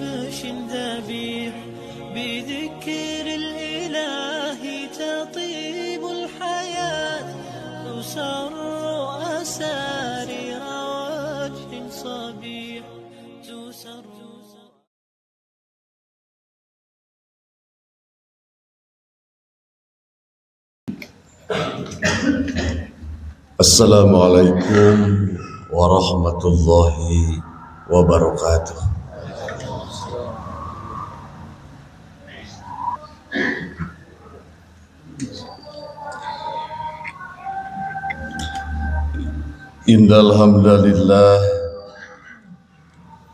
كبش ذبيح بذكر الإله تطيب الحياة تسر أسارير وجه صبيح تسر. Assalamualaikum warahmatullahi wabarakatuh. Innal hamdalillah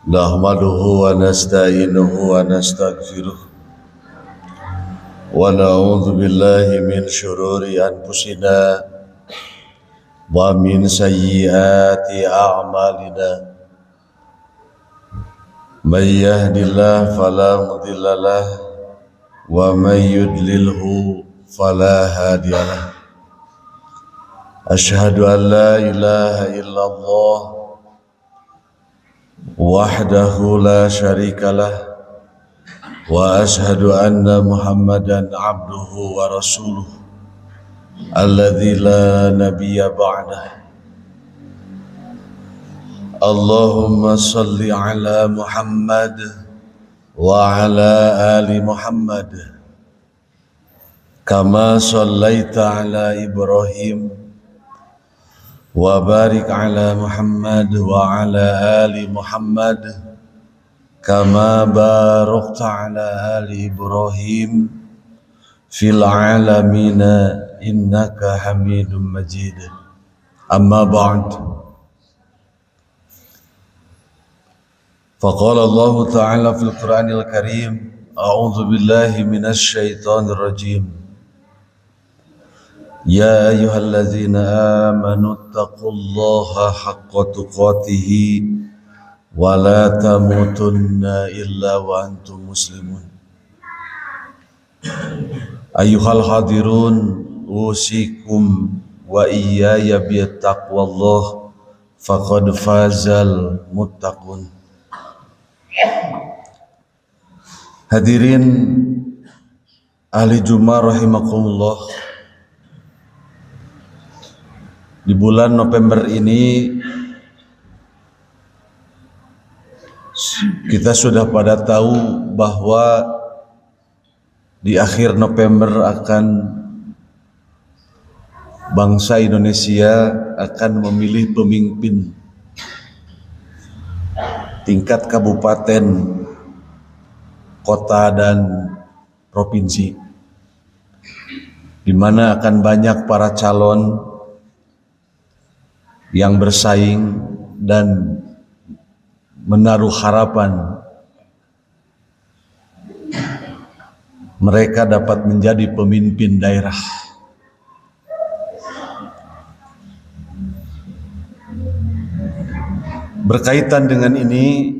nahmaduhu wa nasta'inuhu wa nastaghfiruh wa na'udzu billahi min syururi anfusina wa min sayyiati a'malina may yahdihillahu fala mudhillalah wa may yudlilhu fala hadiyalah. Asyhadu an la ilaha illallah wahdahu la syarikalah wa asyhadu anna Muhammadan abduhu wa rasuluh alladzi la nabiyya ba'dah. Allahumma salli ala Muhammad wa ala ali Muhammad kama sallaita ala Ibrahim wa barik ala Muhammad wa ala ali Muhammad kama barakta ala ali Ibrahim fil alamina innaka hamidum majid. Amma ba'd. Faqala Allah ta'ala fil Qur'anil Karim, a'udzu billahi minasy syaithanir rajim. Ya ayyuhalladzina amanu taqullaha haqqa tuqatih wa la tamutunna illa wa antum muslimun. Ayyuhal hadirun usikum wa iyaya bittaqwallah faqad fazal muttaqun. Hadirin ahli Jummah rahimakumullah, di bulan November ini kita sudah pada tahu bahwa di akhir November bangsa Indonesia akan memilih pemimpin tingkat kabupaten, kota, dan provinsi, di mana akan banyak para calon yang bersaing dan menaruh harapan mereka dapat menjadi pemimpin daerah. Berkaitan dengan ini,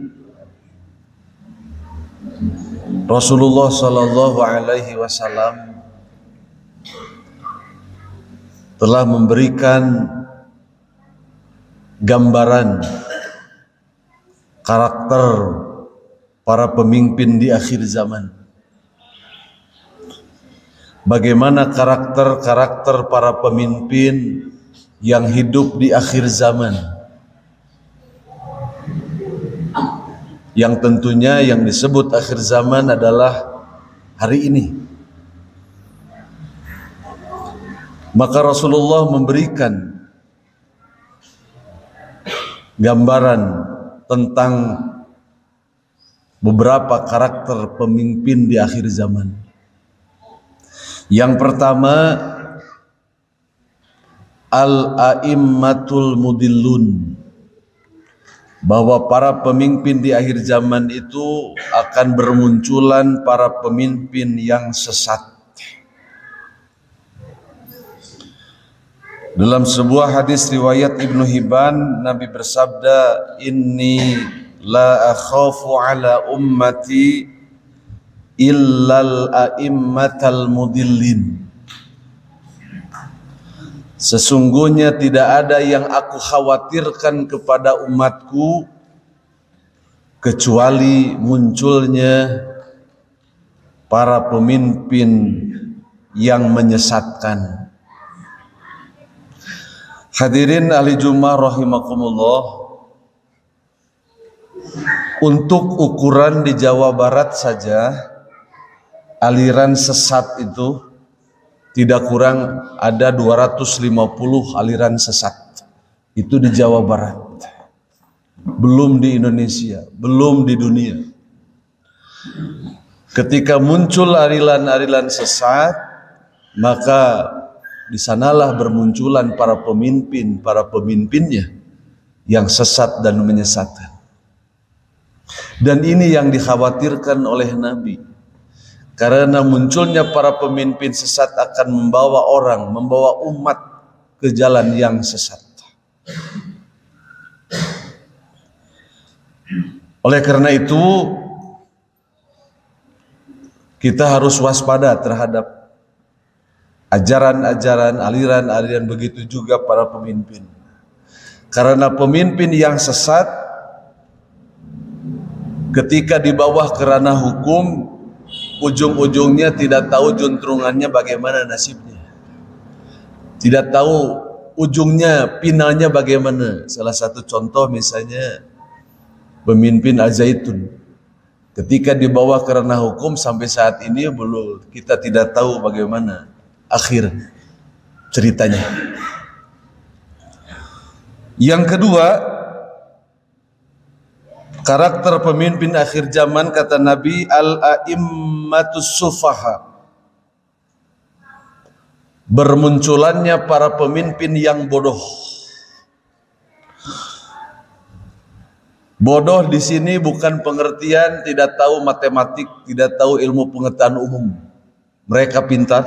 Rasulullah Sallallahu Alaihi Wasallam telah memberikan gambaran karakter para pemimpin di akhir zaman. Bagaimana karakter-karakter para pemimpin yang hidup di akhir zaman, yang tentunya yang disebut akhir zaman adalah hari ini. Maka Rasulullah memberikan gambaran tentang beberapa karakter pemimpin di akhir zaman. Yang pertama, al-a'immatul mudillun, bahwa para pemimpin di akhir zaman itu akan bermunculan para pemimpin yang sesat. Dalam sebuah hadis riwayat Ibnu Hibban, Nabi bersabda, "Inni la akhafu ala ummati illal a'immatal mudillin." Sesungguhnya tidak ada yang aku khawatirkan kepada umatku kecuali munculnya para pemimpin yang menyesatkan. Hadirin ahli Jumat rahimakumullah, untuk ukuran di Jawa Barat saja aliran sesat itu tidak kurang ada 250 aliran sesat. Itu di Jawa Barat. Belum di Indonesia, belum di dunia. Ketika muncul aliran-aliran sesat, maka di sanalah bermunculan para pemimpinnya yang sesat dan menyesatkan. Dan ini yang dikhawatirkan oleh Nabi. Karena munculnya para pemimpin sesat akan membawa umat ke jalan yang sesat. Oleh karena itu, kita harus waspada terhadap ajaran-ajaran, aliran-aliran, begitu juga para pemimpin. Karena pemimpin yang sesat ketika di bawah kerana hukum, ujung-ujungnya tidak tahu juntrungannya bagaimana nasibnya. Tidak tahu ujungnya, finalnya bagaimana. Salah satu contoh misalnya pemimpin Al-Zaitun. Ketika di bawah kerana hukum sampai saat ini belum, kita tidak tahu bagaimana akhir ceritanya. Yang kedua, karakter pemimpin akhir zaman, kata Nabi, al-a'immatus sufaha. Bermunculannya para pemimpin yang bodoh. Bodoh di sini bukan pengertian tidak tahu matematik, tidak tahu ilmu pengetahuan umum. Mereka pintar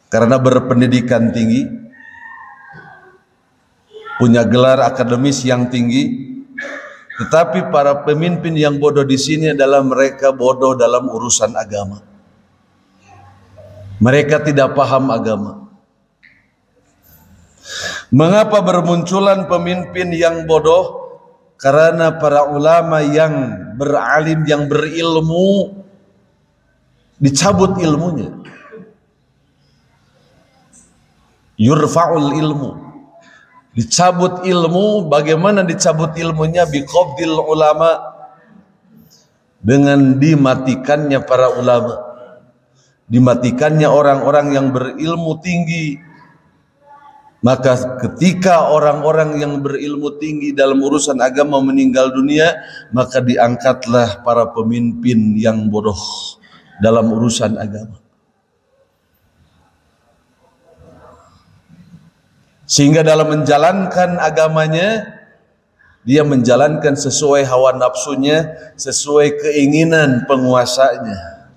karena berpendidikan tinggi, punya gelar akademis yang tinggi. Tetapi para pemimpin yang bodoh di sini adalah mereka bodoh dalam urusan agama. Mereka tidak paham agama. Mengapa bermunculan pemimpin yang bodoh? Karena para ulama yang beralim, yang berilmu, dicabut ilmunya. Yurfa'ul ilmu, dicabut ilmu. Bagaimana dicabut ilmunya? Biqabdil ulama, dengan dimatikannya para ulama, dimatikannya orang-orang yang berilmu tinggi. Maka ketika orang-orang yang berilmu tinggi dalam urusan agama meninggal dunia, maka diangkatlah para pemimpin yang bodoh dalam urusan agama. Sehingga dalam menjalankan agamanya, dia menjalankan sesuai hawa nafsunya, sesuai keinginan penguasanya.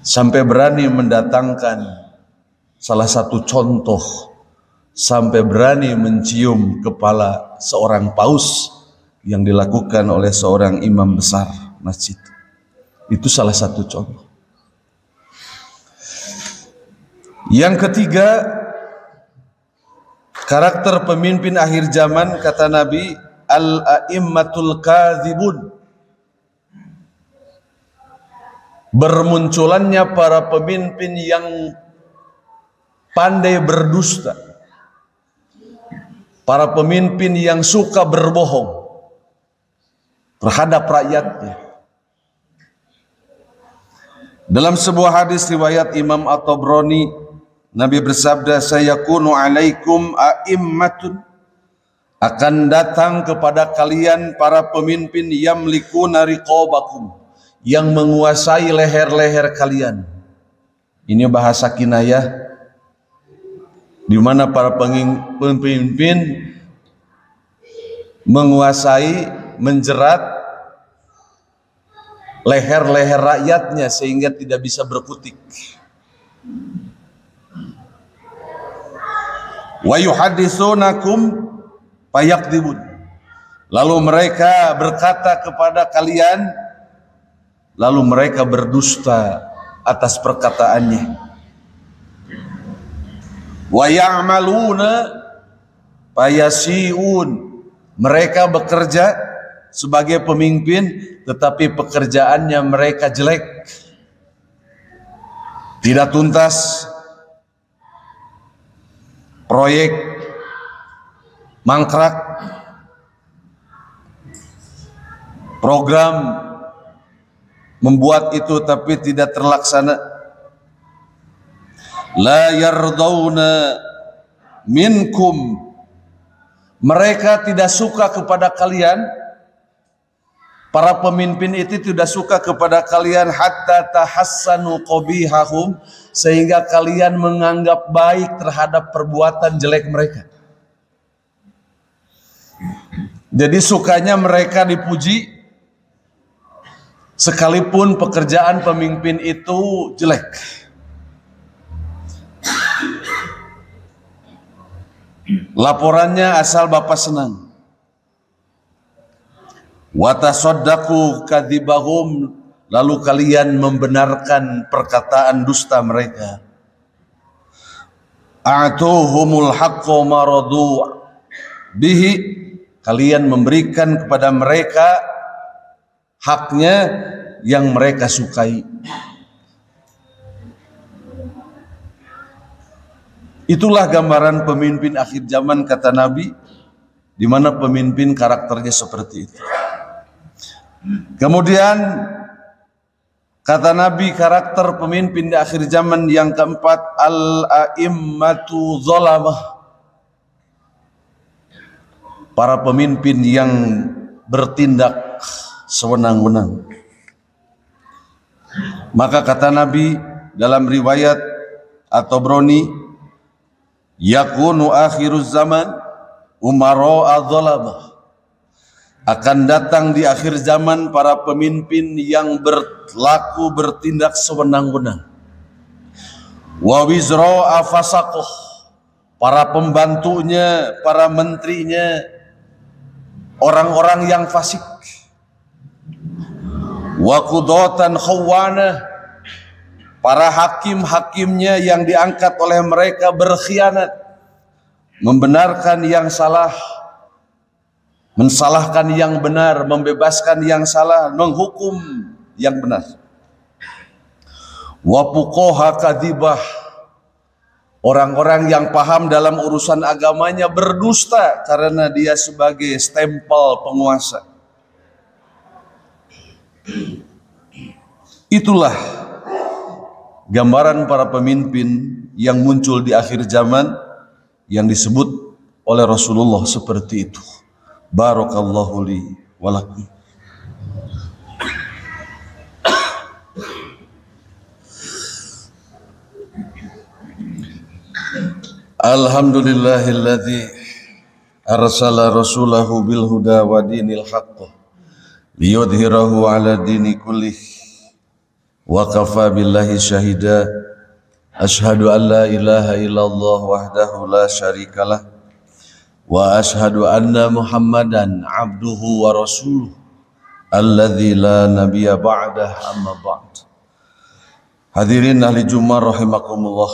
Sampai berani mendatangkan, salah satu contoh, sampai berani mencium kepala seorang paus yang dilakukan oleh seorang imam besar masjid. Itu salah satu contoh. Yang ketiga, karakter pemimpin akhir zaman, kata Nabi, al-a'immatul kadzibun. Bermunculannya para pemimpin yang pandai berdusta, para pemimpin yang suka berbohong terhadap rakyatnya. Dalam sebuah hadis riwayat Imam At-Tabrani, Nabi bersabda, sayakunu alaikum a'immatun, akan datang kepada kalian para pemimpin yamlikuna riqabakum, yang menguasai leher-leher kalian. Ini bahasa kinayah, di mana para pemimpin menguasai, menjerat leher-leher rakyatnya sehingga tidak bisa berkutik. Wa yuhaditsunakum fayakdzibun. Lalu mereka berkata kepada kalian, lalu mereka berdusta atas perkataannya. Wa ya'maluna fayasiun. Mereka bekerja sebagai pemimpin, tetapi pekerjaannya mereka jelek, tidak tuntas, proyek mangkrak, program membuat itu tapi tidak terlaksana. La yardawna minkum, mereka tidak suka kepada kalian, para pemimpin itu tidak suka kepada kalian, hatta tahassanu qabihahum, sehingga kalian menganggap baik terhadap perbuatan jelek mereka. Jadi sukanya mereka dipuji sekalipun pekerjaan pemimpin itu jelek. Laporannya asal Bapak senang. Wa tasaddaqu kadzibahum, lalu kalian membenarkan perkataan dusta mereka. A'tuhumul haqqo maradu bihi, kalian memberikan kepada mereka haknya yang mereka sukai. Itulah gambaran pemimpin akhir zaman, kata Nabi, di mana pemimpin karakternya seperti itu. Kemudian kata Nabi, karakter pemimpin di akhir zaman yang keempat, al-a'immatu zalamah, para pemimpin yang bertindak sewenang-wenang. Maka kata Nabi dalam riwayat At-Tabrani, yakunu akhiruz zaman umara adzalamah, akan datang di akhir zaman para pemimpin yang berlaku bertindak sewenang-wenang. Wa wizra afasaqah, para pembantunya, para menterinya orang-orang yang fasik. Wa qudatan khawana, para hakim-hakimnya yang diangkat oleh mereka berkhianat, membenarkan yang salah, mensalahkan yang benar, membebaskan yang salah, menghukum yang benar. Wa fuqaha kadzibah, orang-orang yang paham dalam urusan agamanya berdusta karena dia sebagai stempel penguasa. Itulah gambaran para pemimpin yang muncul di akhir zaman yang disebut oleh Rasulullah seperti itu. Barakallahu li wa lakum. Alhamdulillahilladzi arsala rasulahu bil huda wa dinil haqq liyudhhirahu ala dini kullih wa kafa billahi syahida. Ashhadu an la ilaha illallah wahdahu la syarikalah wa ashhadu anna Muhammadan abduhu wa rasuluh alladzi la nabiyya ba'dah, amma ba'd. Hadirin ahli Jumat rahimakumullah,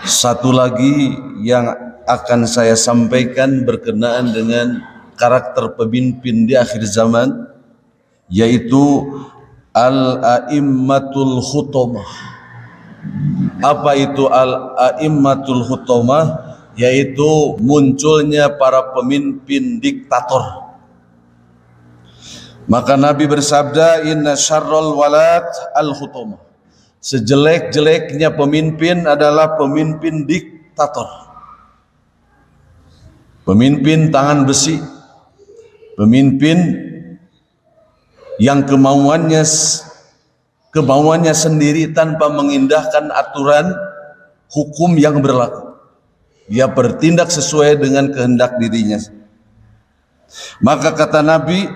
satu lagi yang akan saya sampaikan berkenaan dengan karakter pemimpin di akhir zaman, yaitu al-a'immatul khutamah. Apa itu al-a'immatul khutamah? Yaitu munculnya para pemimpin diktator. Maka Nabi bersabda, inna syarrul walad al-khutamah, sejelek-jeleknya pemimpin adalah pemimpin diktator, pemimpin tangan besi, pemimpin yang kemauannya sendiri tanpa mengindahkan aturan hukum yang berlaku. Dia bertindak sesuai dengan kehendak dirinya. Maka kata Nabi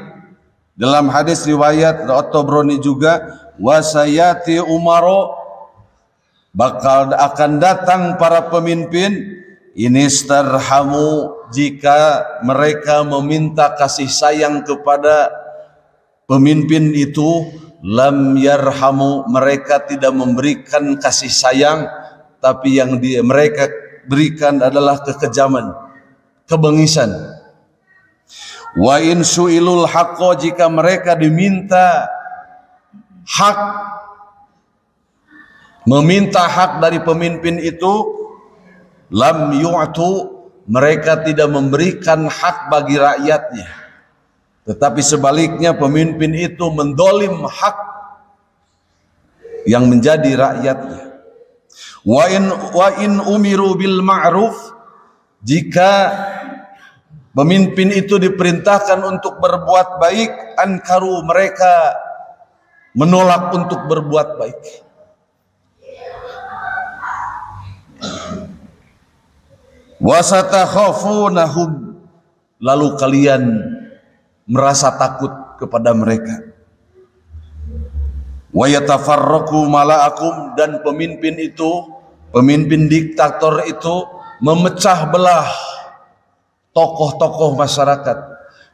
dalam hadis riwayat At-Tabrani juga, wasayati umaro, bakal akan datang para pemimpin, inistarhamu, jika mereka meminta kasih sayang kepada pemimpin itu, lam yarhamu, mereka tidak memberikan kasih sayang, tapi yang mereka berikan adalah kekejaman, kebengisan. Wa in su'ilul haqqo, jika mereka diminta hak, meminta hak dari pemimpin itu, lam yu'tu, mereka tidak memberikan hak bagi rakyatnya, tetapi sebaliknya pemimpin itu mendolim hak yang menjadi rakyatnya. Wa in umiru bil ma'ruf, jika pemimpin itu diperintahkan untuk berbuat baik, ankaru, mereka menolak untuk berbuat baik. Wasatakhafunahum, lalu kalian merasa takut kepada mereka. Wa yatafarraqu mala'akum, dan pemimpin itu, pemimpin diktator itu memecah belah tokoh-tokoh masyarakat,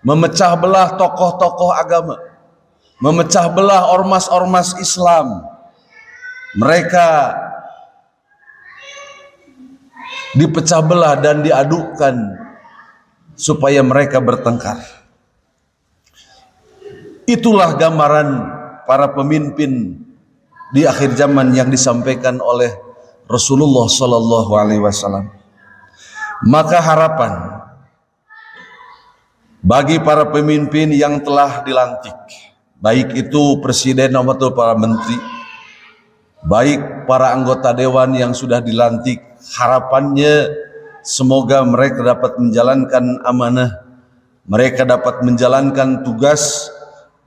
memecah belah tokoh-tokoh agama, memecah belah ormas-ormas Islam. Mereka dipecah belah dan diadukkan supaya mereka bertengkar. Itulah gambaran para pemimpin di akhir zaman yang disampaikan oleh Rasulullah Sallallahu Alaihi Wasallam. Maka harapan bagi para pemimpin yang telah dilantik, baik itu presiden atau para menteri, baik para anggota dewan yang sudah dilantik, harapannya semoga mereka dapat menjalankan amanah, mereka dapat menjalankan tugas,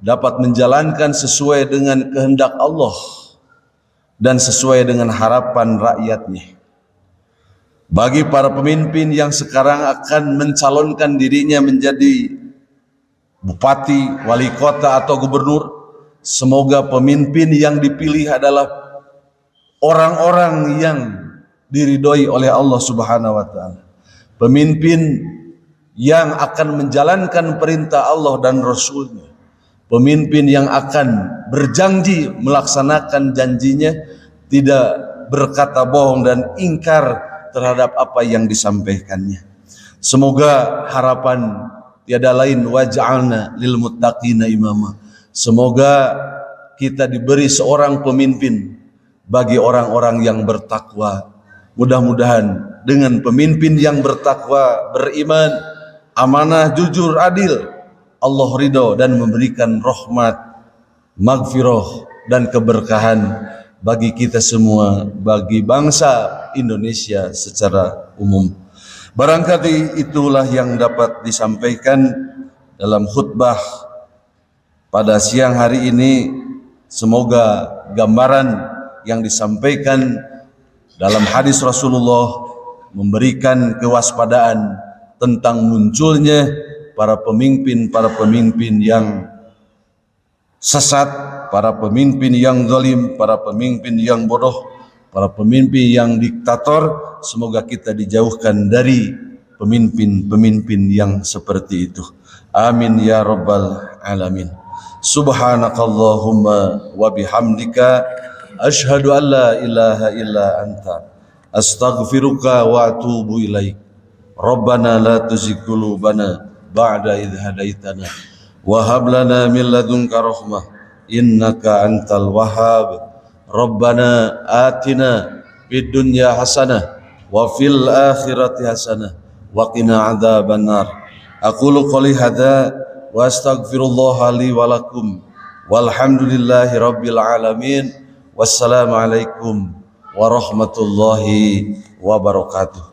dapat menjalankan sesuai dengan kehendak Allah dan sesuai dengan harapan rakyatnya. Bagi para pemimpin yang sekarang akan mencalonkan dirinya menjadi bupati, wali kota atau gubernur, semoga pemimpin yang dipilih adalah orang-orang yang diridhoi oleh Allah Subhanahu wa taala. Pemimpin yang akan menjalankan perintah Allah dan Rasul-Nya. Pemimpin yang akan berjanji melaksanakan janjinya, tidak berkata bohong dan ingkar terhadap apa yang disampaikannya. Semoga harapan tiada lain, waj'alna lil muttaqina imama. Semoga kita diberi seorang pemimpin bagi orang-orang yang bertakwa. Mudah-mudahan dengan pemimpin yang bertakwa, beriman, amanah, jujur, adil, Allah ridho dan memberikan rahmat, maghfirah dan keberkahan bagi kita semua, bagi bangsa Indonesia secara umum. Barangkali itulah yang dapat disampaikan dalam khutbah pada siang hari ini. Semoga gambaran yang disampaikan dalam hadis Rasulullah memberikan kewaspadaan tentang munculnya para pemimpin yang sesat, para pemimpin yang zalim, para pemimpin yang bodoh, para pemimpin yang diktator. Semoga kita dijauhkan dari pemimpin-pemimpin yang seperti itu. Amin ya rabbal alamin. Subhanakallahumma wa bihamdika asyhadu an la ilaha illa anta astaghfiruka wa atubu ilaik. Rabbana la tuzigh qulubana ba'da idh hadaitana wa hab lana min ladunka rahmah innaka antal wahhab. Rabbana atina fid dunya hasanah wa fil akhirati hasanah wa qina adzabannar. Aqulu qouli hadza wa astaghfirullah li wa lakum walhamdulillahi rabbil alamin. Wassalamu alaikum warahmatullahi wabarakatuh.